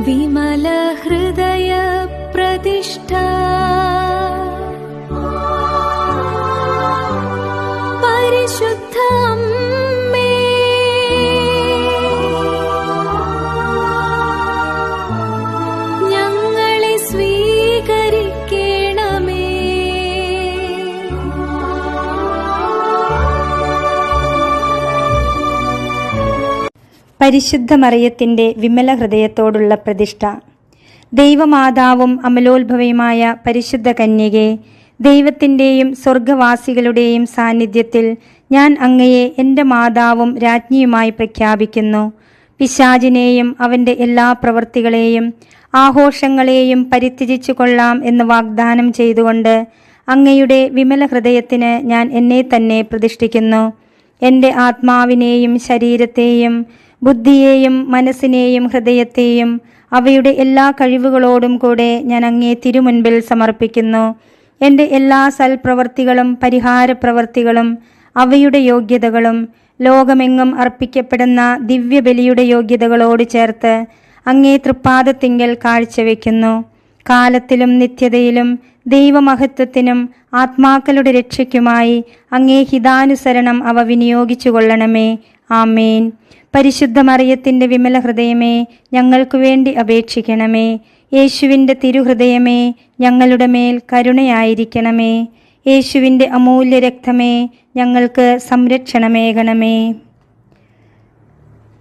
വിമല ഹൃദയ പ്രതിഷ്ഠ പരിശുദ്ധ അമ്മേ, ഞങ്ങളെ സ്വീകരിക്കണമേ. പരിശുദ്ധ മറിയത്തിന്റെ വിമല ഹൃദയത്തോടുള്ള പ്രതിഷ്ഠ. ദൈവമാതാവും അമലോത്ഭവയുമായ പരിശുദ്ധ കന്യകെ, ദൈവത്തിൻ്റെയും സ്വർഗവാസികളുടെയും സാന്നിധ്യത്തിൽ ഞാൻ അങ്ങയെ എൻ്റെ മാതാവും രാജ്ഞിയുമായി പ്രഖ്യാപിക്കുന്നു. പിശാചിനെയും അവൻ്റെ എല്ലാ പ്രവൃത്തികളെയും ആഘോഷങ്ങളെയും പരിത്യജിച്ചു കൊള്ളാം എന്ന് വാഗ്ദാനം ചെയ്തുകൊണ്ട് അങ്ങയുടെ വിമല ഹൃദയത്തിന് ഞാൻ എന്നെ തന്നെ പ്രതിഷ്ഠിക്കുന്നു. എൻ്റെ ആത്മാവിനെയും ശരീരത്തെയും ബുദ്ധിയെയും മനസ്സിനെയും ഹൃദയത്തെയും അവയുടെ എല്ലാ കഴിവുകളോടും കൂടെ ഞാൻ അങ്ങേ തിരുമുൻപിൽ സമർപ്പിക്കുന്നു. എൻ്റെ എല്ലാ സൽപ്രവൃത്തികളും പരിഹാരപ്രവൃത്തികളും അവയുടെ യോഗ്യതകളും ലോകമെങ്ങും അർപ്പിക്കപ്പെടുന്ന ദിവ്യബലിയുടെ യോഗ്യതകളോട് ചേർത്ത് അങ്ങേ തൃപ്പാദത്തിങ്കൽ കാഴ്ചവെക്കുന്നു. കാലത്തിലും നിത്യതയിലും ദൈവമഹത്വത്തിനും ആത്മാക്കളുടെ രക്ഷയ്ക്കുമായി അങ്ങേ ഹിതാനുസരണം അവ വിനിയോഗിച്ചു കൊള്ളണമേ. ആമേൻ. പരിശുദ്ധ മറിയത്തിൻ്റെ വിമല ഹൃദയമേ, ഞങ്ങൾക്കു വേണ്ടി അപേക്ഷിക്കണമേ. യേശുവിൻ്റെ തിരുഹൃദയമേ, ഞങ്ങളുടെ മേൽ കരുണയായിരിക്കണമേ. യേശുവിൻ്റെ അമൂല്യ രക്തമേ, ഞങ്ങൾക്ക് സംരക്ഷണമേകണമേ.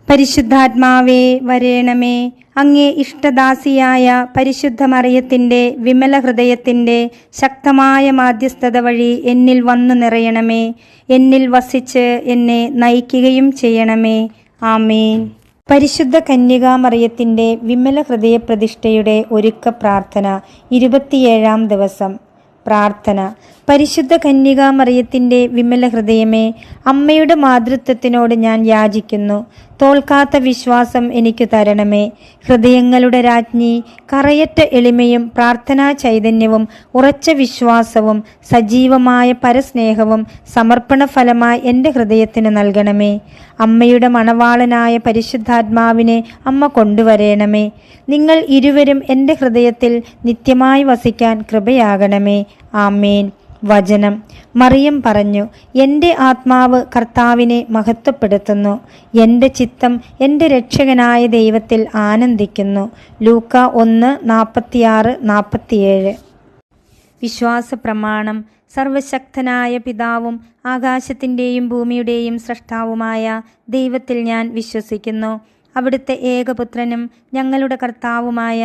പരിശുദ്ധാത്മാവേ വരേണമേ. അങ്ങേ ഇഷ്ടദാസിയായ പരിശുദ്ധ മറിയത്തിൻ്റെ വിമല ഹൃദയത്തിൻ്റെ ശക്തമായ മാധ്യസ്ഥത വഴി എന്നിൽ വന്നു നിറയണമേ. എന്നിൽ വസിച്ച് എന്നെ നയിക്കുകയും ചെയ്യണമേ. ആമേൻ. പരിശുദ്ധ കന്യകാ മറിയത്തിൻ്റെ വിമല ഹൃദയ പ്രതിഷ്ഠയുടെ ഒരുക്ക പ്രാർത്ഥന. 27-ാം ദിവസം. പ്രാർത്ഥന. പരിശുദ്ധ കന്യകാ മറിയത്തിൻ്റെ വിമല ഹൃദയമേ, അമ്മയുടെ മാതൃത്വത്തിനോട് ഞാൻ യാചിക്കുന്നു. തോൽക്കാത്ത വിശ്വാസം എനിക്ക് തരണമേ. ഹൃദയങ്ങളുടെ രാജ്ഞി, കറയറ്റ എളിമയും പ്രാർത്ഥനാ ചൈതന്യവും ഉറച്ച വിശ്വാസവും സജീവമായ പരസ്നേഹവും സമർപ്പണ ഫലമായി എൻ്റെ ഹൃദയത്തിന് നൽകണമേ. അമ്മയുടെ മണവാളനായ പരിശുദ്ധാത്മാവിനെ അമ്മ കൊണ്ടുവരേണമേ. നിങ്ങൾ ഇരുവരും എൻ്റെ ഹൃദയത്തിൽ നിത്യമായി വസിക്കാൻ കൃപയാകണമേ. ആമേൻ. വചനം. മറിയം പറഞ്ഞു, എൻ്റെ ആത്മാവ് കർത്താവിനെ മഹത്വപ്പെടുത്തുന്നു. എൻ്റെ ചിത്തം എൻ്റെ രക്ഷകനായ ദൈവത്തിൽ ആനന്ദിക്കുന്നു. ലൂക്ക 1:46-47. വിശ്വാസ പ്രമാണം. സർവശക്തനായ പിതാവും ആകാശത്തിൻ്റെയും ഭൂമിയുടെയും സ്രഷ്ടാവുമായ ദൈവത്തിൽ ഞാൻ വിശ്വസിക്കുന്നു. അവിടുത്തെ ഏകപുത്രനും ഞങ്ങളുടെ കർത്താവുമായ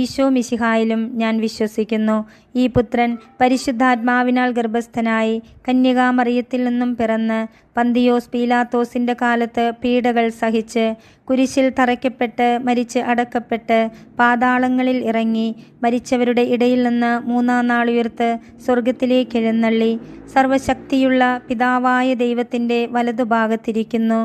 ഈശോ മിശിഹായിലും ഞാൻ വിശ്വസിക്കുന്നു. ഈ പുത്രൻ പരിശുദ്ധാത്മാവിനാൽ ഗർഭസ്ഥനായി കന്യകാമറിയത്തിൽ നിന്നും പിറന്ന് പന്തിയോസ് പീലാത്തോസിൻ്റെ കാലത്ത് പീഡകൾ സഹിച്ച് കുരിശിൽ തറയ്ക്കപ്പെട്ട് മരിച്ച് അടക്കപ്പെട്ട് പാതാളങ്ങളിൽ ഇറങ്ങി മരിച്ചവരുടെ ഇടയിൽ നിന്ന് 3-ാം നാൾ ഉയർത്ത് സ്വർഗത്തിലേക്ക് എഴുന്നള്ളി സർവശക്തിയുള്ള പിതാവായ ദൈവത്തിൻ്റെ വലതുഭാഗത്തിരിക്കുന്നു.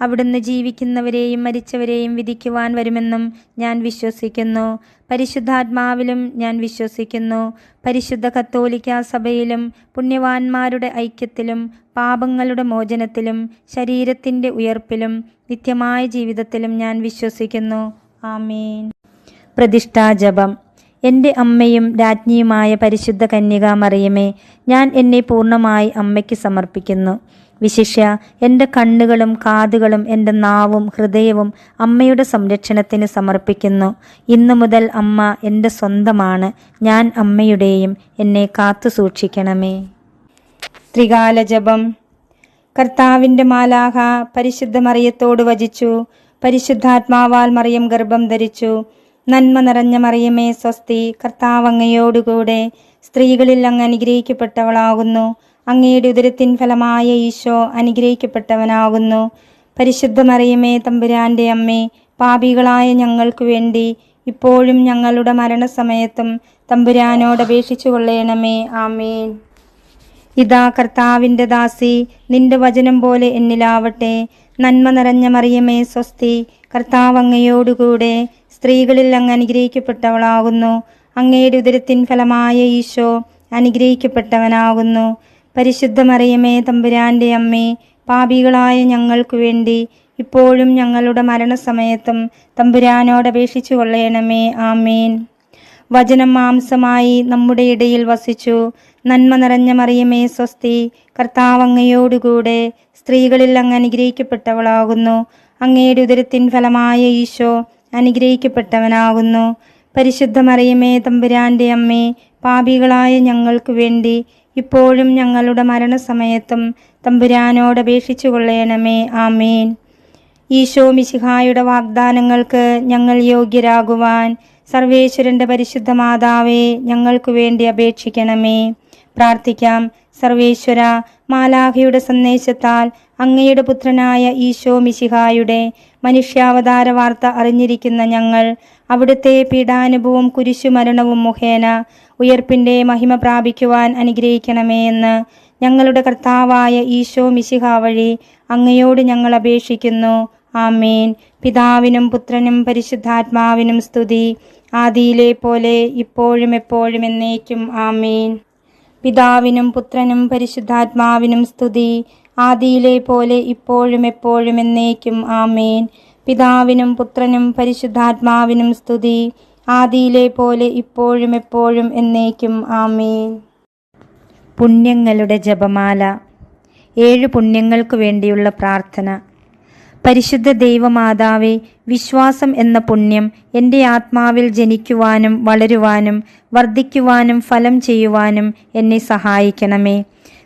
അവിടുന്ന് ജീവിക്കുന്നവരെയും മരിച്ചവരെയും വിധിക്കുവാൻ വരുമെന്നും ഞാൻ വിശ്വസിക്കുന്നു. പരിശുദ്ധാത്മാവിലും ഞാൻ വിശ്വസിക്കുന്നു. പരിശുദ്ധ കത്തോലിക്കാ സഭയിലും പുണ്യവാന്മാരുടെ ഐക്യത്തിലും പാപങ്ങളുടെ മോചനത്തിലും ശരീരത്തിൻ്റെ ഉയർപ്പിലും നിത്യമായ ജീവിതത്തിലും ഞാൻ വിശ്വസിക്കുന്നു. ആമേൻ. പ്രതിഷ്ഠാജപം. എൻ്റെ അമ്മയും രാജ്ഞിയുമായ പരിശുദ്ധ കന്യകാ മറിയമേ, ഞാൻ എന്നെ പൂർണ്ണമായി അമ്മയ്ക്ക് സമർപ്പിക്കുന്നു. വിശിഷ്യ എൻ്റെ കണ്ണുകളും കാതുകളും എൻ്റെ നാവും ഹൃദയവും അമ്മയുടെ സംരക്ഷണത്തിന് സമർപ്പിക്കുന്നു. ഇന്നു മുതൽ അമ്മ എൻ്റെ സ്വന്തമാണ്. ഞാൻ അമ്മയുടെയും. എന്നെ കാത്തു സൂക്ഷിക്കണമേ. ത്രികാല ജപം. കർത്താവിൻ്റെ മാലാഖ പരിശുദ്ധ മറിയത്തോട് വചിച്ചു. പരിശുദ്ധാത്മാവാൽ മറിയം ഗർഭം ധരിച്ചു. നന്മ നിറഞ്ഞ മറിയമേ സ്വസ്തി, കർത്താവ് അങ്ങയോടുകൂടെ സ്ത്രീകളിൽ അങ്ങ് അനുഗ്രഹിക്കപ്പെട്ടവളാകുന്നു. അങ്ങയുടെ ഉദരത്തിൻ ഫലമായ ഈശോ അനുഗ്രഹിക്കപ്പെട്ടവനാകുന്നു. പരിശുദ്ധ മറിയമേ തമ്പുരാൻ്റെ അമ്മേ, പാപികളായ ഞങ്ങൾക്ക് വേണ്ടി ഇപ്പോഴും ഞങ്ങളുടെ മരണസമയത്തും തമ്പുരാനോട് അപേക്ഷിച്ചു കൊള്ളണമേ. ആമേൻ. ഇതാ കർത്താവിൻ്റെ ദാസി, നിന്റെ വചനം പോലെ എന്നിലാവട്ടെ. നന്മ നിറഞ്ഞ മറിയമേ സ്വസ്തി, കർത്താവ് അങ്ങയോടുകൂടെ സ്ത്രീകളിൽ അങ്ങ് അനുഗ്രഹിക്കപ്പെട്ടവളാകുന്നു. അങ്ങയുടെ ഉദരത്തിൻ ഫലമായ ഈശോ അനുഗ്രഹിക്കപ്പെട്ടവനാകുന്നു. പരിശുദ്ധ മറിയമേ തമ്പുരാൻ്റെ അമ്മേ, പാപികളായ ഞങ്ങൾക്ക് വേണ്ടി ഇപ്പോഴും ഞങ്ങളുടെ മരണസമയത്തും തമ്പുരാനോട് അപേക്ഷിച്ചു കൊള്ളണമേ. ആമേൻ. വചനം മാംസമായി നമ്മുടെ ഇടയിൽ വസിച്ചു. നന്മ നിറഞ്ഞ മറിയമേ സ്വസ്തി, കർത്താവ് അങ്ങയോടുകൂടെ സ്ത്രീകളിൽ അങ്ങ് അനുഗ്രഹിക്കപ്പെട്ടവളാകുന്നു. അങ്ങയുടെ ഉദരത്തിൻ ഫലമായ ഈശോ അനുഗ്രഹിക്കപ്പെട്ടവനാകുന്നു. പരിശുദ്ധ മറിയമേ തമ്പുരാന്റെ അമ്മേ, പാപികളായ ഞങ്ങൾക്ക് വേണ്ടി ഇപ്പോഴും ഞങ്ങളുടെ മരണസമയത്തും തമ്പുരാനോട് അപേക്ഷിച്ചു കൊള്ളണമേ. ആമേൻ. ഈശോ മിശിഹായുടെ വാഗ്ദാനങ്ങൾക്ക് ഞങ്ങൾ യോഗ്യരാകുവാൻ സർവേശ്വരന്റെ പരിശുദ്ധ മാതാവേ, ഞങ്ങൾക്ക് വേണ്ടി അപേക്ഷിക്കണമേ. പ്രാർത്ഥിക്കാം. സർവേശ്വര, മാലാഖയുടെ സന്ദേശത്താൽ അങ്ങയുടെ പുത്രനായ ഈശോ മിശിഹായുടെ മനുഷ്യാവതാര വാർത്ത അറിഞ്ഞിരിക്കുന്ന ഞങ്ങൾ അവിടുത്തെ പീഡാനുഭവവും കുരിശുമരണവും മുഖേന ഉയർപ്പിന്റെ മഹിമ പ്രാപിക്കുവാൻ അനുഗ്രഹിക്കണമേ എന്ന് ഞങ്ങളുടെ കർത്താവായ ഈശോ മിശിഹ വഴി അങ്ങയോട് ഞങ്ങൾ അപേക്ഷിക്കുന്നു. ആമേൻ. പിതാവിനും പുത്രനും പരിശുദ്ധാത്മാവിനും സ്തുതി, ആദിയിലെ പോലെ ഇപ്പോഴും എപ്പോഴും എന്നേക്കും. ആമേൻ. പിതാവിനും പുത്രനും പരിശുദ്ധാത്മാവിനും സ്തുതി, ആദിയിലെ പോലെ ഇപ്പോഴും എപ്പോഴും എന്നേക്കും. ആമേൻ. പിതാവിനും പുത്രനും പരിശുദ്ധാത്മാവിനും സ്തുതി, ആദിയിലെ പോലെ ഇപ്പോഴും എപ്പോഴും എന്നേക്കും. ആമേൻ. പുണ്യങ്ങളുടെ ജപമാല. 7 പുണ്യങ്ങൾക്ക് വേണ്ടിയുള്ള പ്രാർത്ഥന. പരിശുദ്ധ ദൈവമാതാവേ, വിശ്വാസം എന്ന പുണ്യം എൻ്റെ ആത്മാവിൽ ജനിക്കുവാനും വളരുവാനും വർദ്ധിക്കുവാനും ഫലം ചെയ്യുവാനും എന്നെ സഹായിക്കണമേ.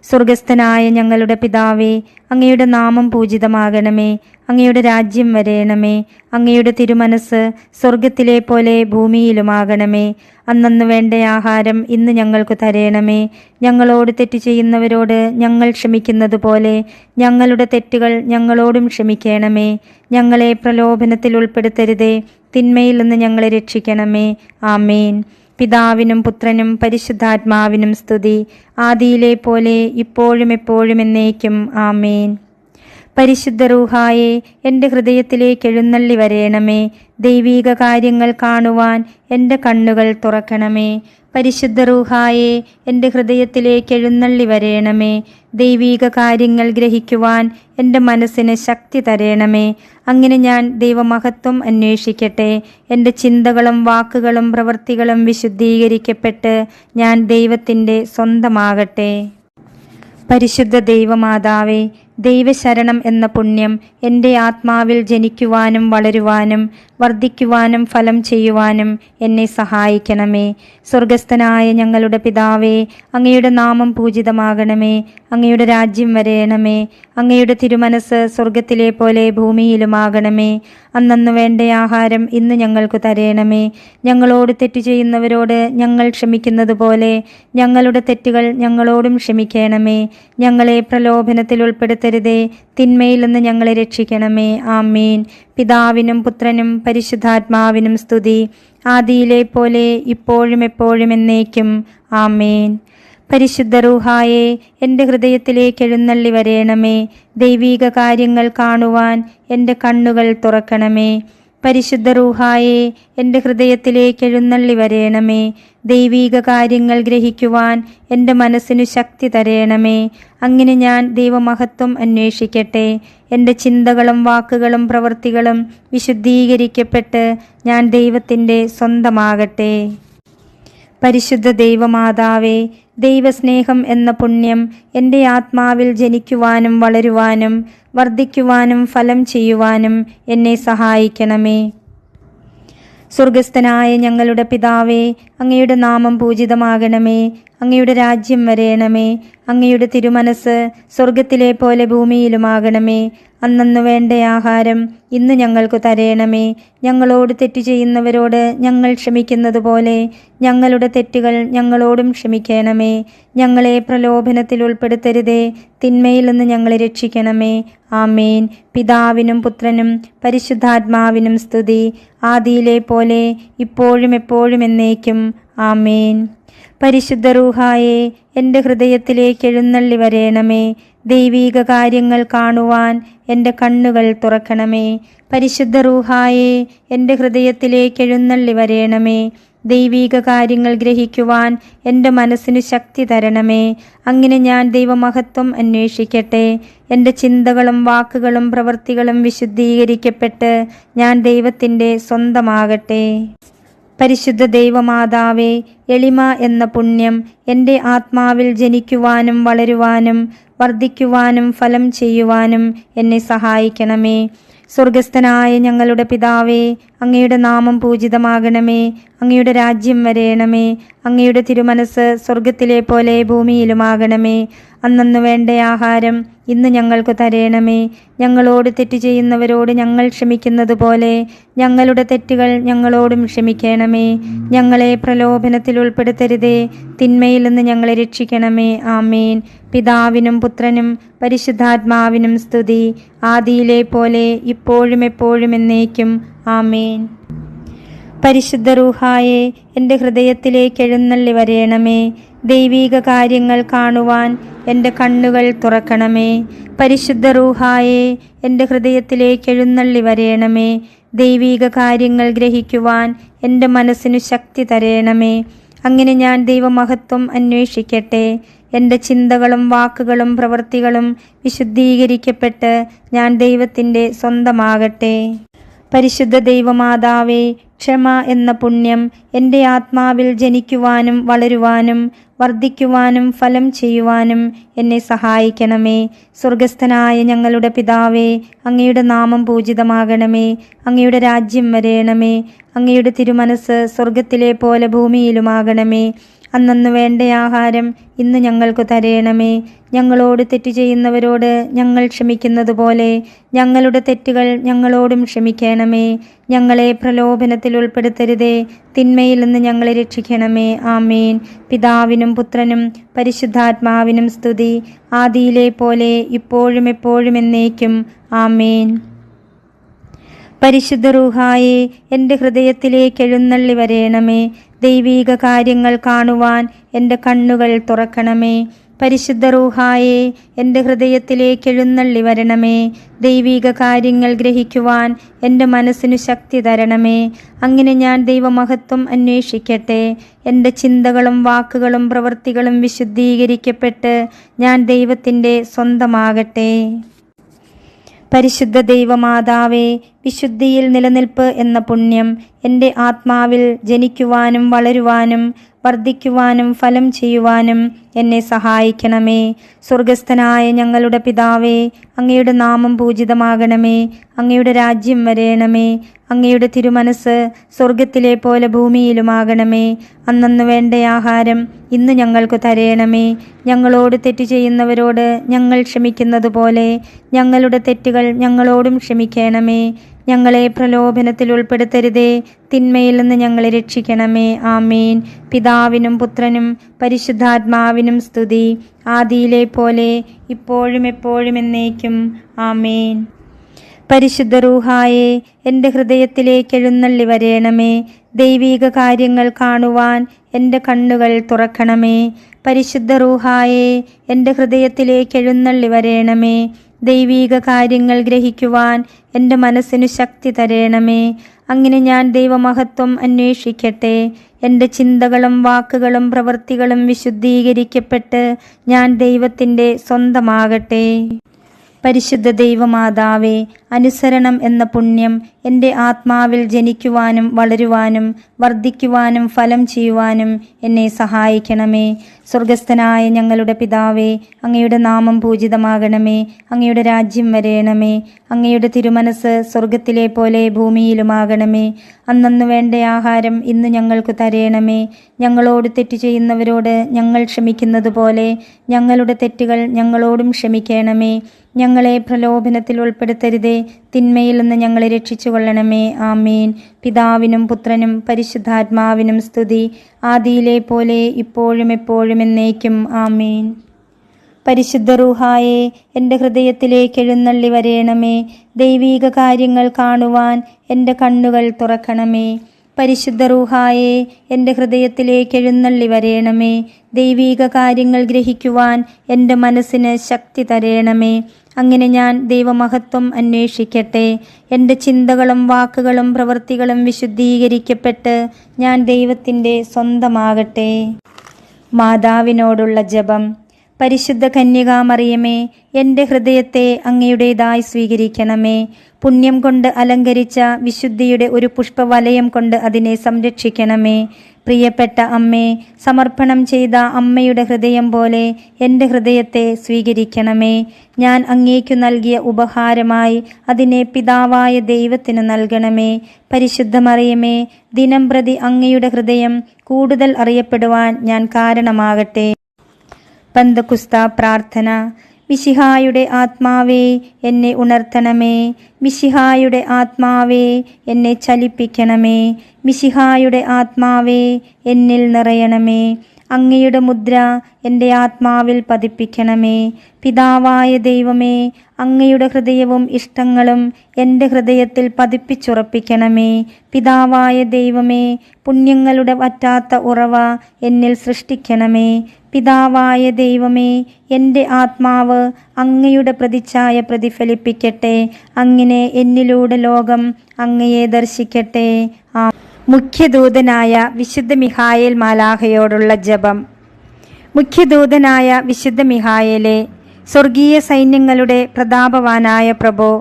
സ്വർഗസ്ഥനായ ഞങ്ങളുടെ പിതാവേ, അങ്ങയുടെ നാമം പൂജിതമാകണമേ. അങ്ങയുടെ രാജ്യം വരേണമേ. അങ്ങയുടെ തിരുമനസ് സ്വർഗത്തിലെ പോലെ ഭൂമിയിലുമാകണമേ. അന്നന്ന് വേണ്ട ആഹാരം ഇന്ന് ഞങ്ങൾക്ക് തരേണമേ. ഞങ്ങളോട് തെറ്റ് ചെയ്യുന്നവരോട് ഞങ്ങൾ ക്ഷമിക്കുന്നത് പോലെ ഞങ്ങളുടെ തെറ്റുകൾ ഞങ്ങളോടും ക്ഷമിക്കണമേ. ഞങ്ങളെ പ്രലോഭനത്തിൽ ഉൾപ്പെടുത്തരുതേ, തിന്മയിൽ നിന്ന് ഞങ്ങളെ രക്ഷിക്കണമേ. ആമേൻ. പിതാവിനും പുത്രനും പരിശുദ്ധാത്മാവിനും സ്തുതി, ആദിയിലെ പോലെ ഇപ്പോഴും എപ്പോഴും എന്നേക്കും. ആമേൻ. പരിശുദ്ധ റൂഹായെ, എൻ്റെ ഹൃദയത്തിലേക്ക് എഴുന്നള്ളി വരേണമേ. ദൈവീക കാര്യങ്ങൾ കാണുവാൻ എൻ്റെ കണ്ണുകൾ തുറക്കണമേ. പരിശുദ്ധ റൂഹായെ, എൻ്റെ ഹൃദയത്തിലേക്ക് എഴുന്നള്ളി വരേണമേ. ദൈവീക കാര്യങ്ങൾ ഗ്രഹിക്കുവാൻ എൻ്റെ മനസ്സിന് ശക്തി തരേണമേ. അങ്ങനെ ഞാൻ ദൈവമഹത്വം അന്വേഷിക്കട്ടെ. എൻ്റെ ചിന്തകളും വാക്കുകളും പ്രവൃത്തികളും വിശുദ്ധീകരിക്കപ്പെട്ട് ഞാൻ ദൈവത്തിൻ്റെ സ്വന്തമാകട്ടെ. പരിശുദ്ധ ദൈവമാതാവേ, ദൈവശരണം എന്ന പുണ്യം എൻ്റെ ആത്മാവിൽ ജനിക്കുവാനും വളരുവാനും വർദ്ധിക്കുവാനും ഫലം ചെയ്യുവാനും എന്നെ സഹായിക്കണമേ. സ്വർഗസ്ഥനായ ഞങ്ങളുടെ പിതാവേ, അങ്ങയുടെ നാമം പൂജിതമാകണമേ. അങ്ങയുടെ രാജ്യം വരേണമേ. അങ്ങയുടെ തിരുമനസ് സ്വർഗത്തിലെ പോലെ ഭൂമിയിലുമാകണമേ. അന്നന്ന് വേണ്ട ആഹാരം ഇന്ന് ഞങ്ങൾക്ക് തരേണമേ. ഞങ്ങളോട് തെറ്റ് ചെയ്യുന്നവരോട് ഞങ്ങൾ ക്ഷമിക്കുന്നത് പോലെ ഞങ്ങളുടെ തെറ്റുകൾ ഞങ്ങളോടും ക്ഷമിക്കണമേ. ഞങ്ങളെ പ്രലോഭനത്തിൽ ഉൾപ്പെടുത്തരുതേ, തിന്മയിൽ നിന്ന് ഞങ്ങളെ രക്ഷിക്കണമേ. ആമേൻ. പിതാവിനും പുത്രനും പരിശുദ്ധാത്മാവിനും സ്തുതി, ആദിയിലെ പോലെ ഇപ്പോഴും എപ്പോഴും എന്നേക്കും. ആമേൻ. പരിശുദ്ധ റൂഹായെ, എൻ്റെ ഹൃദയത്തിലേക്ക് എഴുന്നള്ളി വരേണമേ. ദൈവീക കാര്യങ്ങൾ കാണുവാൻ എൻ്റെ കണ്ണുകൾ തുറക്കണമേ. പരിശുദ്ധ റൂഹായെ, എൻ്റെ ഹൃദയത്തിലേക്ക് എഴുന്നള്ളി വരേണമേ. ദൈവീക കാര്യങ്ങൾ ഗ്രഹിക്കുവാൻ എൻ്റെ മനസ്സിനു ശക്തി തരേണമേ. അങ്ങനെ ഞാൻ ദൈവമഹത്വം അന്വേഷിക്കട്ടെ. എൻ്റെ ചിന്തകളും വാക്കുകളും പ്രവൃത്തികളും വിശുദ്ധീകരിക്കപ്പെട്ട് ഞാൻ ദൈവത്തിൻ്റെ സ്വന്തമാകട്ടെ. പരിശുദ്ധ ദൈവമാതാവേ, ദൈവസ്നേഹം എന്ന പുണ്യം എൻ്റെ ആത്മാവിൽ ജനിക്കുവാനും വളരുവാനും വർദ്ധിക്കുവാനും ഫലം ചെയ്യുവാനും എന്നെ സഹായിക്കണമേ. സ്വർഗസ്ഥനായ ഞങ്ങളുടെ പിതാവേ, അങ്ങയുടെ നാമം പൂജിതമാകണമേ. അങ്ങയുടെ രാജ്യം വരേണമേ. അങ്ങയുടെ തിരുമനസ് സ്വർഗത്തിലെ പോലെ ഭൂമിയിലുമാകണമേ. അന്നന്ന് വേണ്ട ആഹാരം ഇന്ന് ഞങ്ങൾക്ക് തരേണമേ. ഞങ്ങളോട് തെറ്റ് ചെയ്യുന്നവരോട് ഞങ്ങൾ ക്ഷമിക്കുന്നത് പോലെ ഞങ്ങളുടെ തെറ്റുകൾ ഞങ്ങളോടും ക്ഷമിക്കണമേ. ഞങ്ങളെ പ്രലോഭനത്തിൽ ഉൾപ്പെടുത്തരുതേ, തിന്മയിൽ നിന്ന് ഞങ്ങളെ രക്ഷിക്കണമേ. ആമേൻ. പിതാവിനും പുത്രനും പരിശുദ്ധാത്മാവിനും സ്തുതി, ആദിയിലെ പോലെ ഇപ്പോഴും എപ്പോഴും എന്നേക്കും. ആമേൻ. പരിശുദ്ധ റൂഹായെ, എൻ്റെ ഹൃദയത്തിലേക്ക് എഴുന്നള്ളി വരേണമേ. ദൈവീക കാര്യങ്ങൾ കാണുവാൻ എൻ്റെ കണ്ണുകൾ തുറക്കണമേ. പരിശുദ്ധ റൂഹായെ, എൻ്റെ ഹൃദയത്തിലേക്ക് എഴുന്നള്ളി വരേണമേ. ദൈവീക കാര്യങ്ങൾ ഗ്രഹിക്കുവാൻ എൻ്റെ മനസ്സിന് ശക്തി തരണമേ. അങ്ങനെ ഞാൻ ദൈവമഹത്വം അന്വേഷിക്കട്ടെ. എൻ്റെ ചിന്തകളും വാക്കുകളും പ്രവൃത്തികളും വിശുദ്ധീകരിക്കപ്പെട്ട് ഞാൻ ദൈവത്തിൻ്റെ സ്വന്തമാകട്ടെ. പരിശുദ്ധ ദൈവമാതാവേ, എളിമ എന്ന പുണ്യം എൻ്റെ ആത്മാവിൽ ജനിക്കുവാനും വളരുവാനും വർദ്ധിക്കുവാനും ഫലം ചെയ്യുവാനും എന്നെ സഹായിക്കണമേ. സ്വർഗസ്ഥനായ ഞങ്ങളുടെ പിതാവേ, അങ്ങയുടെ നാമം പൂജിതമാകണമേ. അങ്ങയുടെ രാജ്യം വരേണമേ. അങ്ങയുടെ തിരുമനസ് സ്വർഗത്തിലെ പോലെ ഭൂമിയിലുമാകണമേ. അന്നന്നു വേണ്ട ആഹാരം ഇന്ന് ഞങ്ങൾക്ക് തരേണമേ. ഞങ്ങളോട് തെറ്റ് ചെയ്യുന്നവരോട് ഞങ്ങൾ ക്ഷമിക്കുന്നത് പോലെ ഞങ്ങളുടെ തെറ്റുകൾ ഞങ്ങളോടും ക്ഷമിക്കണമേ. ഞങ്ങളെ പ്രലോഭനത്തിൽ ഉൾപ്പെടുത്തരുതേ, തിന്മയിൽ നിന്ന് ഞങ്ങളെ രക്ഷിക്കണമേ. ആമേൻ. പിതാവിനും പുത്രനും പരിശുദ്ധാത്മാവിനും സ്തുതി, ആദിയിലെ പോലെ ഇപ്പോഴും എപ്പോഴും എന്നേക്കും. ആമേൻ. പരിശുദ്ധ റൂഹായെ, എൻ്റെ ഹൃദയത്തിലേക്ക് എഴുന്നള്ളി വരേണമേ. ദൈവീക കാര്യങ്ങൾ കാണുവാൻ എൻ്റെ കണ്ണുകൾ തുറക്കണമേ. പരിശുദ്ധ റൂഹായെ, എൻ്റെ ഹൃദയത്തിലേക്ക് എഴുന്നള്ളി വരേണമേ. ദൈവീക കാര്യങ്ങൾ ഗ്രഹിക്കുവാൻ എൻ്റെ മനസ്സിനു ശക്തി തരേണമേ. അങ്ങനെ ഞാൻ ദൈവമഹത്വം അന്വേഷിക്കട്ടെ. എൻ്റെ ചിന്തകളും വാക്കുകളും പ്രവൃത്തികളും വിശുദ്ധീകരിക്കപ്പെട്ട് ഞാൻ ദൈവത്തിൻ്റെ സ്വന്തമാകട്ടെ. പരിശുദ്ധ ദൈവമാതാവേ, ക്ഷമ എന്ന പുണ്യം എൻ്റെ ആത്മാവിൽ ജനിക്കുവാനും വളരുവാനും വർദ്ധിക്കുവാനും ഫലം ചെയ്യുവാനും എന്നെ സഹായിക്കണമേ. സ്വർഗസ്ഥനായ ഞങ്ങളുടെ പിതാവേ, അങ്ങയുടെ നാമം പൂജിതമാകണമേ. അങ്ങയുടെ രാജ്യം വരേണമേ. അങ്ങയുടെ തിരുമനസ് സ്വർഗത്തിലെ പോലെ ഭൂമിയിലുമാകണമേ. അന്നന്നു വേണ്ട ആഹാരം ഇന്ന് ഞങ്ങൾക്ക് തരേണമേ. ഞങ്ങളോട് തെറ്റ് ചെയ്യുന്നവരോട് ഞങ്ങൾ ക്ഷമിക്കുന്നത് പോലെ ഞങ്ങളുടെ തെറ്റുകൾ ഞങ്ങളോടും ക്ഷമിക്കണമേ. ഞങ്ങളെ പ്രലോഭനത്തിൽ ഉൾപ്പെടുത്തരുതേ, തിന്മയിൽ നിന്ന് ഞങ്ങളെ രക്ഷിക്കണമേ. ആമേൻ. പിതാവിനും പുത്രനും പരിശുദ്ധാത്മാവിനും സ്തുതി, ആദിയിലെ പോലെ ഇപ്പോഴും എപ്പോഴും എന്നേക്കും. ആമേൻ. പരിശുദ്ധ റൂഹായെ, എൻ്റെ ഹൃദയത്തിലേക്ക് എഴുന്നള്ളി വരേണമേ. ദൈവീക കാര്യങ്ങൾ കാണുവാൻ എൻ്റെ കണ്ണുകൾ തുറക്കണമേ. പരിശുദ്ധ റൂഹായെ, എൻ്റെ ഹൃദയത്തിലേക്ക് എഴുന്നള്ളി വരണമേ. ദൈവീക കാര്യങ്ങൾ ഗ്രഹിക്കുവാൻ എൻ്റെ മനസ്സിനു ശക്തി തരണമേ. അങ്ങനെ ഞാൻ ദൈവമഹത്വം അന്വേഷിക്കട്ടെ. എൻ്റെ ചിന്തകളും വാക്കുകളും പ്രവൃത്തികളും വിശുദ്ധീകരിക്കപ്പെട്ട് ഞാൻ ദൈവത്തിൻ്റെ സ്വന്തമാകട്ടെ. പരിശുദ്ധ ദൈവമാതാവേ, വിശുദ്ധിയിൽ നിലനിൽപ്പ് എന്ന പുണ്യം എൻ്റെ ആത്മാവിൽ ജനിക്കുവാനും വളരുവാനും വർദ്ധിക്കുവാനും ഫലം ചെയ്യുവാനും എന്നെ സഹായിക്കണമേ. സ്വർഗസ്ഥനായ ഞങ്ങളുടെ പിതാവേ, അങ്ങയുടെ നാമം പൂജിതമാകണമേ. അങ്ങയുടെ രാജ്യം വരേണമേ. അങ്ങയുടെ തിരുമനസ് സ്വർഗത്തിലെ പോലെ ഭൂമിയിലുമാകണമേ. അന്നന്നു വേണ്ട ആഹാരം ഇന്ന് ഞങ്ങൾക്ക് തരേണമേ. ഞങ്ങളോട് തെറ്റ് ചെയ്യുന്നവരോട് ഞങ്ങൾ ക്ഷമിക്കുന്നത് പോലെ ഞങ്ങളുടെ തെറ്റുകൾ ഞങ്ങളോടും ക്ഷമിക്കണമേ. ഞങ്ങളെ പ്രലോഭനത്തിൽ ഉൾപ്പെടുത്തരുതേ, തിന്മയിൽ നിന്ന് ഞങ്ങളെ രക്ഷിക്കണമേ. ആമേൻ. പിതാവിനും പുത്രനും പരിശുദ്ധാത്മാവിനും സ്തുതി, ആദിയിലെ പോലെ ഇപ്പോഴും എപ്പോഴും എന്നേക്കും. ആമേൻ. പരിശുദ്ധ റൂഹായെ, എൻ്റെ ഹൃദയത്തിലേക്ക് എഴുന്നള്ളി വരേണമേ. ദൈവീക കാര്യങ്ങൾ കാണുവാൻ എൻ്റെ കണ്ണുകൾ തുറക്കണമേ. പരിശുദ്ധ റൂഹായെ, എൻ്റെ ഹൃദയത്തിലേക്ക് എഴുന്നള്ളി വരേണമേ. ദൈവീക കാര്യങ്ങൾ ഗ്രഹിക്കുവാൻ എൻ്റെ മനസ്സിനു ശക്തി തരേണമേ. അങ്ങനെ ഞാൻ ദൈവമഹത്വം അന്വേഷിക്കട്ടെ. എൻ്റെ ചിന്തകളും വാക്കുകളും പ്രവൃത്തികളും വിശുദ്ധീകരിക്കപ്പെട്ട് ഞാൻ ദൈവത്തിൻ്റെ സ്വന്തമാകട്ടെ. പരിശുദ്ധ ദൈവമാതാവേ, അനുസരണം എന്ന പുണ്യം എൻ്റെ ആത്മാവിൽ ജനിക്കുവാനും വളരുവാനും വർദ്ധിക്കുവാനും ഫലം ചെയ്യുവാനും എന്നെ സഹായിക്കണമേ. സ്വർഗസ്ഥനായ ഞങ്ങളുടെ പിതാവേ, അങ്ങയുടെ നാമം പൂജിതമാകണമേ. അങ്ങയുടെ രാജ്യം വരേണമേ. അങ്ങയുടെ തിരുമനസ് സ്വർഗത്തിലെ പോലെ ഭൂമിയിലുമാകണമേ. അന്നന്നു വേണ്ട ആഹാരം ഇന്ന് ഞങ്ങൾക്ക് തരേണമേ. ഞങ്ങളോട് തെറ്റ് ചെയ്യുന്നവരോട് ഞങ്ങൾ ക്ഷമിക്കുന്നത് പോലെ ഞങ്ങളുടെ തെറ്റുകൾ ഞങ്ങളോടും ക്ഷമിക്കണമേ. ഞങ്ങളെ പ്രലോഭനത്തിൽ ഉൾപ്പെടുത്തരുതേ, തിന്മയിൽ നിന്ന് ഞങ്ങളെ രക്ഷിച്ചുകൊള്ളണമേ. ആമേൻ. പിതാവിനും പുത്രനും പരിശുദ്ധാത്മാവിനും സ്തുതി, ആദിയിലെ പോലെ ഇപ്പോഴും എപ്പോഴും എന്നേക്കും. ആമേൻ. പരിശുദ്ധ റൂഹായെ, എൻ്റെ ഹൃദയത്തിലേക്ക് എഴുന്നള്ളി വരേണമേ. ദൈവീക കാര്യങ്ങൾ കാണുവാൻ എൻ്റെ കണ്ണുകൾ തുറക്കണമേ. പരിശുദ്ധ റൂഹായെ, എൻ്റെ ഹൃദയത്തിലേക്ക് എഴുന്നള്ളി വരേണമേ. ദൈവീക കാര്യങ്ങൾ ഗ്രഹിക്കുവാൻ എൻ്റെ മനസ്സിന് ശക്തി തരേണമേ. അങ്ങനെ ഞാൻ ദൈവമഹത്വം അന്വേഷിക്കട്ടെ. എൻ്റെ ചിന്തകളും വാക്കുകളും പ്രവൃത്തികളും വിശുദ്ധീകരിക്കപ്പെട്ട് ഞാൻ ദൈവത്തിൻ്റെ സ്വന്തമാകട്ടെ. മാതാവിനോടുള്ള ജപം. പരിശുദ്ധ കന്യകാമറിയമേ, എൻ്റെ ഹൃദയത്തെ അങ്ങയുടേതായി സ്വീകരിക്കണമേ. പുണ്യം കൊണ്ട് അലങ്കരിച്ച വിശുദ്ധിയുടെ ഒരു പുഷ്പവലയം കൊണ്ട് അതിനെ സംരക്ഷിക്കണമേ. പ്രിയപ്പെട്ട അമ്മേ, സമർപ്പണം ചെയ്ത അമ്മയുടെ ഹൃദയം പോലെ എൻ്റെ ഹൃദയത്തെ സ്വീകരിക്കണമേ. ഞാൻ അങ്ങേക്കു നൽകിയ ഉപഹാരമായി അതിനെ പിതാവായ ദൈവത്തിന് നൽകണമേ. പരിശുദ്ധ മറിയമേ, ദിനംപ്രതി അങ്ങയുടെ ഹൃദയം കൂടുതൽ അറിയപ്പെടുവാൻ ഞാൻ കാരണമാകട്ടെ. പന്തക്കുസ്ത പ്രാർത്ഥന. മിശിഹായുടെ ആത്മാവേ, എന്നെ ഉണർത്തണമേ. മിശിഹായുടെ ആത്മാവേ, എന്നെ ചലിപ്പിക്കണമേ. മിശിഹായുടെ ആത്മാവേ, എന്നിൽ നിറയണമേ. അങ്ങയുടെ മുദ്ര എൻ്റെ ആത്മാവിൽ പതിപ്പിക്കണമേ. പിതാവായ ദൈവമേ, അങ്ങയുടെ ഹൃദയവും ഇഷ്ടങ്ങളും എൻ്റെ ഹൃദയത്തിൽ പതിപ്പിച്ചുറപ്പിക്കണമേ. പിതാവായ ദൈവമേ, പുണ്യങ്ങളുടെ വറ്റാത്ത ഉറവ എന്നിൽ സൃഷ്ടിക്കണമേ. പിതാവായ ദൈവമേ, എൻ്റെ ആത്മാവ് അങ്ങയുടെ പ്രതിച്ഛായ പ്രതിഫലിപ്പിക്കട്ടെ. അങ്ങനെ എന്നിലൂടെ ലോകം അങ്ങയെ ദർശിക്കട്ടെ. മുഖ്യദൂതനായ വിശുദ്ധ മിഖായേൽ മാലാഖയോടുള്ള ജപം. മുഖ്യദൂതനായ വിശുദ്ധ മിഖായേലെ, സ്വർഗീയ സൈന്യങ്ങളുടെ പ്രതാപവാനായ പ്രഭോ,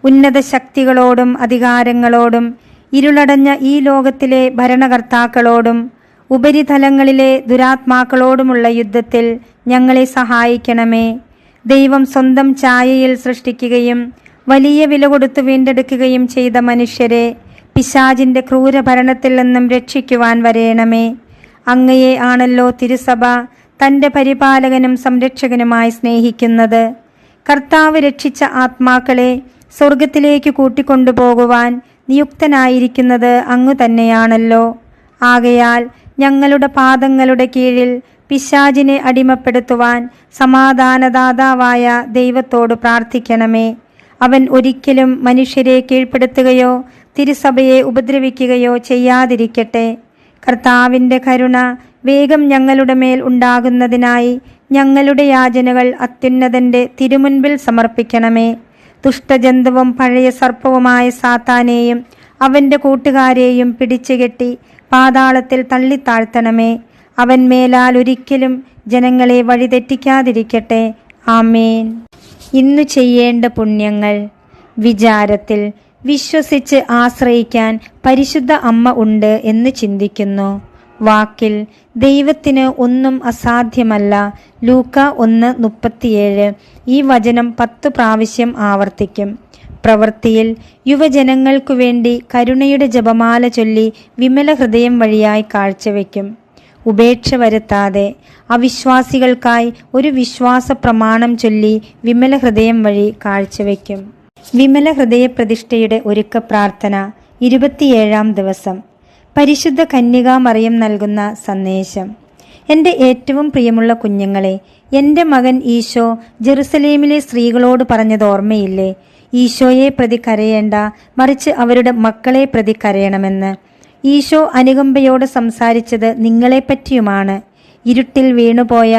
ഉന്നത ശക്തികളോടും അധികാരങ്ങളോടും ഇരുളടഞ്ഞ ഈ ലോകത്തിലെ ഭരണകർത്താക്കളോടും ഉപരിതലങ്ങളിലെ ദുരാത്മാക്കളോടുമുള്ള യുദ്ധത്തിൽ ഞങ്ങളെ സഹായിക്കണമേ. ദൈവം സ്വന്തം ഛായയിൽ സൃഷ്ടിക്കുകയും വലിയ വില കൊടുത്തു വീണ്ടെടുക്കുകയും ചെയ്ത മനുഷ്യരെ പിശാചിൻ്റെ ക്രൂരഭരണത്തിൽ നിന്നും രക്ഷിക്കുവാൻ വരേണമേ. അങ്ങയെ ആണല്ലോ തിരുസഭ തൻ്റെ പരിപാലകനും സംരക്ഷകനുമായി സ്നേഹിക്കുന്നത്. കർത്താവ് രക്ഷിച്ച ആത്മാക്കളെ സ്വർഗത്തിലേക്ക് കൂട്ടിക്കൊണ്ടുപോകുവാൻ നിയുക്തനായിരിക്കുന്നത് അങ്ങ് തന്നെയാണല്ലോ. ആകയാൽ ഞങ്ങളുടെ പാദങ്ങളുടെ കീഴിൽ പിശാചിനെ അടിമപ്പെടുത്തുവാൻ സമാധാനദാതാവായ ദൈവത്തോട് പ്രാർത്ഥിക്കണമേ. അവൻ ഒരിക്കലും മനുഷ്യരെ കീഴ്പ്പെടുത്തുകയോ തിരുസഭയെ ഉപദ്രവിക്കുകയോ ചെയ്യാതിരിക്കട്ടെ. കർത്താവിൻ്റെ കരുണ വേഗം ഞങ്ങളുടെ മേൽ ഉണ്ടാകുന്നതിനായി ഞങ്ങളുടെ യാചനകൾ അത്യുന്നതൻ്റെ തിരുമുൻപിൽ സമർപ്പിക്കണമേ. ദുഷ്ടജന്തുവും പഴയ സർപ്പവുമായ സാത്താനെയും അവൻ്റെ കൂട്ടുകാരെയും പിടിച്ചുകെട്ടി പാതാളത്തിൽ തള്ളിത്താഴ്ത്തണമേ. അവൻ മേലാൽ ഒരിക്കലും ജനങ്ങളെ വഴിതെറ്റിക്കാതിരിക്കട്ടെ. ആമേൻ. ഇന്നു ചെയ്യേണ്ട പുണ്യങ്ങൾ. വിചാരത്തിൽ വിശ്വസിച്ച് ആശ്രയിക്കാൻ പരിശുദ്ധ അമ്മ ഉണ്ട് എന്ന് ചിന്തിക്കുന്നു. വാക്കിൽ ദൈവത്തിന് ഒന്നും അസാധ്യമല്ല. ലൂക്ക 1:37. ഈ വചനം 10 പ്രാവശ്യം ആവർത്തിക്കും. പ്രവൃത്തിയിൽ യുവജനങ്ങൾക്കു വേണ്ടി കരുണയുടെ ജപമാല ചൊല്ലി വിമല ഹൃദയം വഴിയായി കാഴ്ചവെക്കും. ഉപേക്ഷ വരുത്താതെ അവിശ്വാസികൾക്കായി ഒരു വിശ്വാസ പ്രമാണം ചൊല്ലി വിമല ഹൃദയം വഴി കാഴ്ചവെക്കും. വിമല ഹൃദയ പ്രതിഷ്ഠയുടെ ഒരുക്ക പ്രാർത്ഥന. 27-ാം ദിവസം. പരിശുദ്ധ കന്യകാമറിയം നൽകുന്ന സന്ദേശം. എൻ്റെ ഏറ്റവും പ്രിയമുള്ള കുഞ്ഞുങ്ങളെ, എൻ്റെ മകൻ ഈശോ ജെറുസലേമിലെ സ്ത്രീകളോട് പറഞ്ഞത് ഓർമ്മയില്ലേ? ഈശോയെ പ്രതി കരയേണ്ട, മറിച്ച് അവരുടെ മക്കളെ പ്രതി കരയണമെന്ന്. ഈശോ അനുകമ്പയോട് സംസാരിച്ചത് നിങ്ങളെപ്പറ്റിയുമാണ്. ഇരുട്ടിൽ വീണുപോയ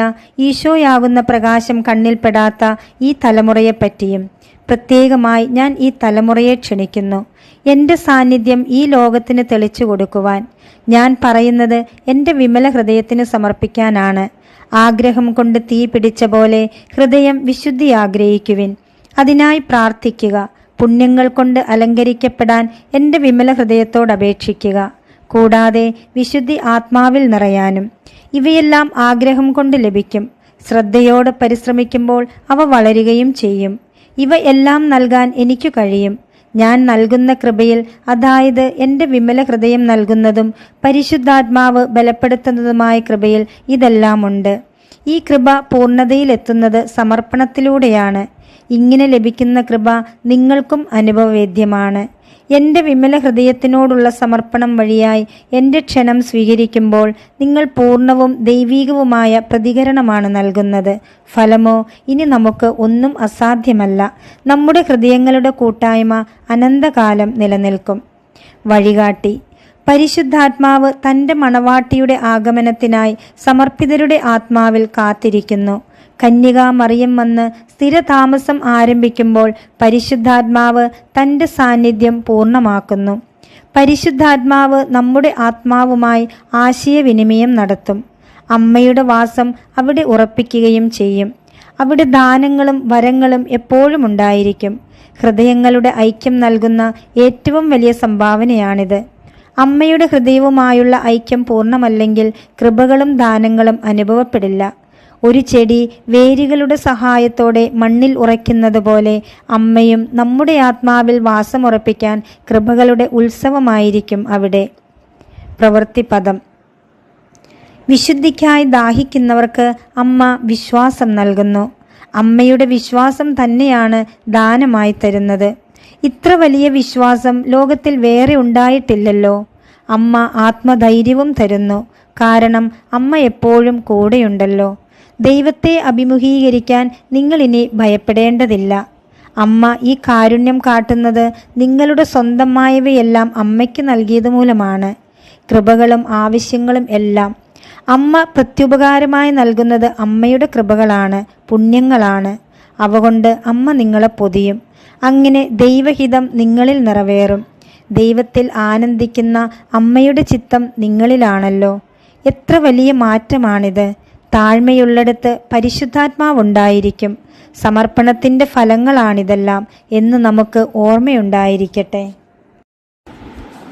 ഈശോയാകുന്ന പ്രകാശം കണ്ണിൽപ്പെടാത്ത ഈ തലമുറയെപ്പറ്റിയും. പ്രത്യേകമായി ഞാൻ ഈ തലമുറയെ ക്ഷണിക്കുന്നു, എൻ്റെ സാന്നിധ്യം ഈ ലോകത്തിന് തെളിച്ചു കൊടുക്കുവാൻ. ഞാൻ പറയുന്നത് എൻ്റെ വിമല ഹൃദയത്തിന് സമർപ്പിക്കാനാണ്. ആഗ്രഹം കൊണ്ട് തീ പിടിച്ച പോലെ ഹൃദയം വിശുദ്ധി ആഗ്രഹിക്കുവിൻ. അതിനായി പ്രാർത്ഥിക്കുക. പുണ്യങ്ങൾ കൊണ്ട് അലങ്കരിക്കപ്പെടാൻ എൻ്റെ വിമല ഹൃദയത്തോട് അപേക്ഷിക്കുക. കൂടാതെ വിശുദ്ധി ആത്മാവിൽ നിറയാനും. ഇവയെല്ലാം ആഗ്രഹം കൊണ്ട് ലഭിക്കും. ശ്രദ്ധയോടെ പരിശ്രമിക്കുമ്പോൾ അവ വളരുകയും ചെയ്യും. ഇവ എല്ലാം നൽകാൻ എനിക്ക് കഴിയും. ഞാൻ നൽകുന്ന കൃപയിൽ, അതായത് എൻ്റെ വിമല ഹൃദയം നൽകുന്നതും പരിശുദ്ധാത്മാവ് ബലപ്പെടുത്തുന്നതുമായ കൃപയിൽ ഇതെല്ലാമുണ്ട്. ഈ കൃപ പൂർണ്ണതയിലെത്തുന്നത് സമർപ്പണത്തിലൂടെയാണ്. ഇങ്ങനെ ലഭിക്കുന്ന കൃപ നിങ്ങൾക്കും അനുഭവവേദ്യമാണ്. എൻ്റെ വിമല ഹൃദയത്തിനോടുള്ള സമർപ്പണം വഴിയായി എൻ്റെ ക്ഷണം സ്വീകരിക്കുമ്പോൾ നിങ്ങൾ പൂർണ്ണവും ദൈവീകവുമായ പ്രതികരണമാണ് നൽകുന്നത്. ഫലമോ ഇനി നമുക്ക് ഒന്നും അസാധ്യമല്ല. നമ്മുടെ ഹൃദയങ്ങളുടെ കൂട്ടായ്മ അനന്തകാലം നിലനിൽക്കും. വഴികാട്ടി. പരിശുദ്ധാത്മാവ് തൻ്റെ മണവാട്ടിയുടെ ആഗമനത്തിനായി സമർപ്പിതരുടെ ആത്മാവിൽ കാത്തിരിക്കുന്നു. കന്യകാ മറിയം വന്ന് സ്ഥിരതാമസം ആരംഭിക്കുമ്പോൾ പരിശുദ്ധാത്മാവ് തൻ്റെ സാന്നിധ്യം പൂർണ്ണമാക്കുന്നു. പരിശുദ്ധാത്മാവ് നമ്മുടെ ആത്മാവുമായി ആശയവിനിമയം നടത്തും. അമ്മയുടെ വാസം അവിടെ ഉറപ്പിക്കുകയും ചെയ്യും. അവിടെ ദാനങ്ങളും വരങ്ങളും എപ്പോഴും ഉണ്ടായിരിക്കും. ഹൃദയങ്ങളുടെ ഐക്യം നൽകുന്ന ഏറ്റവും വലിയ സംഭാവനയാണിത്. അമ്മയുടെ ഹൃദയവുമായുള്ള ഐക്യം പൂർണ്ണമല്ലെങ്കിൽ കൃപകളും ദാനങ്ങളും അനുഭവപ്പെടില്ല. ഒരു ചെടി വേരുകളുടെ സഹായത്തോടെ മണ്ണിൽ ഉറയ്ക്കുന്നത് പോലെ അമ്മയും നമ്മുടെ ആത്മാവിൽ വാസമുറപ്പിക്കാൻ കൃപകളുടെ ഉത്സവമായിരിക്കും അവിടെ. പ്രവൃത്തിപദം. വിശുദ്ധിക്കായി ദാഹിക്കുന്നവർക്ക് അമ്മ വിശ്വാസം നൽകുന്നു. അമ്മയുടെ വിശ്വാസം തന്നെയാണ് ദാനമായി തരുന്നത്. ഇത്ര വലിയ വിശ്വാസം ലോകത്തിൽ വേറെ ഉണ്ടായിട്ടില്ലല്ലോ. അമ്മ ആത്മധൈര്യവും തരുന്നു. കാരണം അമ്മ എപ്പോഴും കൂടെയുണ്ടല്ലോ. ദൈവത്തെ അഭിമുഖീകരിക്കാൻ നിങ്ങളിനി ഭയപ്പെടേണ്ടതില്ല. അമ്മ ഈ കാരുണ്യം കാട്ടുന്നത് നിങ്ങളുടെ സ്വന്തമായവയെല്ലാം അമ്മയ്ക്ക് നൽകിയത് മൂലമാണ്. കൃപകളും ആവശ്യങ്ങളും എല്ലാം അമ്മ പ്രത്യുപകാരമായി നൽകുന്നത് അമ്മയുടെ കൃപകളാണ്, പുണ്യങ്ങളാണ്. അവ കൊണ്ട് അമ്മ നിങ്ങളെ പൊതിയും. അങ്ങനെ ദൈവഹിതം നിങ്ങളിൽ നിറവേറും. ദൈവത്തിൽ ആനന്ദിക്കുന്ന അമ്മയുടെ ചിത്തം നിങ്ങളിലാണല്ലോ. എത്ര വലിയ മാറ്റമാണിത്! താഴ്മയുള്ളിടത്ത് പരിശുദ്ധാത്മാവുണ്ടായിരിക്കും. സമർപ്പണത്തിൻ്റെ ഫലങ്ങളാണിതെല്ലാം എന്ന് നമുക്ക് ഓർമ്മയുണ്ടായിരിക്കട്ടെ.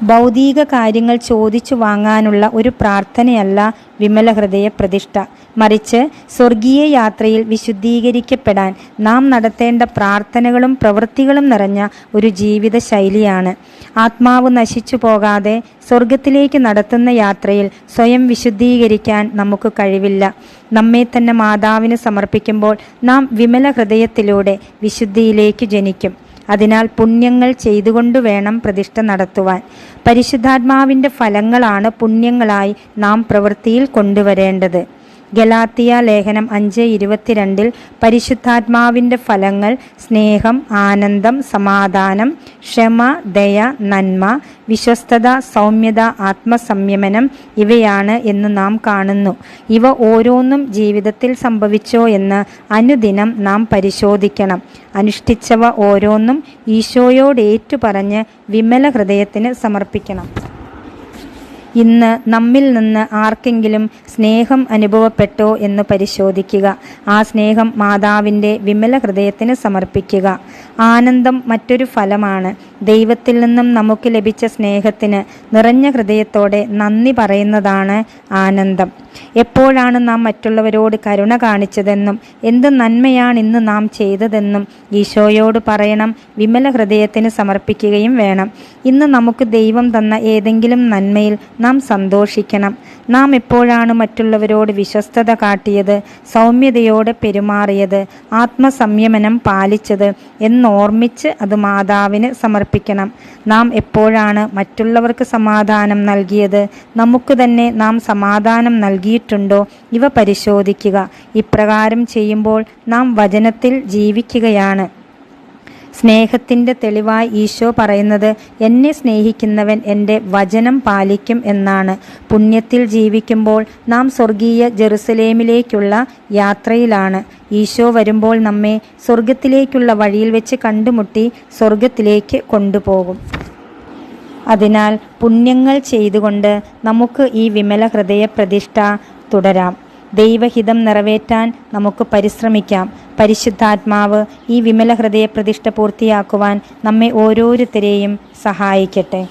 ഭൗതിക കാര്യങ്ങൾ ചോദിച്ചു വാങ്ങാനുള്ള ഒരു പ്രാർത്ഥനയല്ല വിമല ഹൃദയ പ്രതിഷ്ഠ. മറിച്ച് സ്വർഗീയ യാത്രയിൽ വിശുദ്ധീകരിക്കപ്പെടാൻ നാം നടത്തേണ്ട പ്രാർത്ഥനകളും പ്രവൃത്തികളും നിറഞ്ഞ ഒരു ജീവിത ശൈലിയാണ്. ആത്മാവ് നശിച്ചു പോകാതെ സ്വർഗത്തിലേക്ക് നടത്തുന്ന യാത്രയിൽ സ്വയം വിശുദ്ധീകരിക്കാൻ നമുക്ക് കഴിവില്ല. നമ്മെ തന്നെ മാതാവിന് സമർപ്പിക്കുമ്പോൾ നാം വിമല ഹൃദയത്തിലൂടെ വിശുദ്ധിയിലേക്ക് ജനിക്കും. അതിനാൽ പുണ്യങ്ങൾ ചെയ്തുകൊണ്ടു വേണം പ്രതിഷ്ഠ നടത്തുവാൻ. പരിശുദ്ധാത്മാവിൻ്റെ ഫലങ്ങളാണ് പുണ്യങ്ങളായി നാം പ്രവൃത്തിയിൽ കൊണ്ടുവരേണ്ടത്. ഗലാത്തിയ ലേഖനം 5:22 പരിശുദ്ധാത്മാവിൻ്റെ ഫലങ്ങൾ സ്നേഹം, ആനന്ദം, സമാധാനം, ക്ഷമ, ദയ, നന്മ, വിശ്വസ്തത, സൗമ്യത, ആത്മസംയമനം ഇവയാണ് എന്ന് നാം കാണുന്നു. ഇവ ഓരോന്നും ജീവിതത്തിൽ സംഭവിച്ചോ എന്ന് അനുദിനം നാം പരിശോധിക്കണം. അനുഷ്ഠിച്ചവ ഓരോന്നും ഈശോയോട് ഏറ്റുപറഞ്ഞ് വിമല ഹൃദയത്തിന് സമർപ്പിക്കണം. ഇന്ന് നമ്മിൽ നിന്ന് ആർക്കെങ്കിലും സ്നേഹം അനുഭവപ്പെട്ടോ എന്ന് പരിശോധിക്കുക. ആ സ്നേഹം മാതാവിൻ്റെ വിമല ഹൃദയത്തിന് സമർപ്പിക്കുക. ആനന്ദം മറ്റൊരു ഫലമാണ്. ദൈവത്തിൽ നിന്നും നമുക്ക് ലഭിച്ച സ്നേഹത്തിന് നിറഞ്ഞ ഹൃദയത്തോടെ നന്ദി പറയുന്നതാണ് ആനന്ദം. എപ്പോഴാണ് നാം മറ്റുള്ളവരോട് കരുണ കാണിച്ചതെന്നും എന്ത് നന്മയാണ് ഇന്ന് നാം ചെയ്തതെന്നും ഈശോയോട് പറയണം. വിമല ഹൃദയത്തിന് സമർപ്പിക്കുകയും വേണം. ഇന്ന് നമുക്ക് ദൈവം തന്ന ഏതെങ്കിലും നന്മയിൽ നാം സന്തോഷിക്കണം. നാം എപ്പോഴാണ് മറ്റുള്ളവരോട് വിശ്വസ്തത കാട്ടിയത്, സൗമ്യതയോടെ പെരുമാറിയത്, ആത്മസംയമനം പാലിച്ചത് എന്നോർമ്മിച്ച് അത് മാതാവിന് സമർപ്പിക്കണം. നാം എപ്പോഴാണ് മറ്റുള്ളവർക്ക് സമാധാനം നൽകിയത്, നമുക്ക് തന്നെ നാം സമാധാനം നൽകിയിട്ടുണ്ടോ, ഇവ പരിശോധിക്കുക. ഇപ്രകാരം ചെയ്യുമ്പോൾ നാം വചനത്തിൽ ജീവിക്കുകയാണ്. സ്നേഹത്തിൻ്റെ തെളിവായി ഈശോ പറയുന്നത്, എന്നെ സ്നേഹിക്കുന്നവൻ എൻ്റെ വചനം പാലിക്കും എന്നാണ്. പുണ്യത്തിൽ ജീവിക്കുമ്പോൾ നാം സ്വർഗീയ ജെറുസലേമിലേക്കുള്ള യാത്രയിലാണ്. ഈശോ വരുമ്പോൾ നമ്മെ സ്വർഗത്തിലേക്കുള്ള വഴിയിൽ വെച്ച് കണ്ടുമുട്ടി സ്വർഗത്തിലേക്ക് കൊണ്ടുപോകും. അതിനാൽ പുണ്യങ്ങൾ ചെയ്തുകൊണ്ട് നമുക്ക് ഈ വിമല ഹൃദയ പ്രതിഷ്ഠ തുടരാം. ദൈവഹിതം നിറവേറ്റാൻ നമുക്ക് പരിശ്രമിക്കാം. പരിശുദ്ധാത്മാവ് ഈ വിമല ഹൃദയ പ്രതിഷ്ഠ പൂർത്തിയാക്കുവാൻ നമ്മെ ഓരോരുത്തരെയും സഹായിക്കട്ടെ.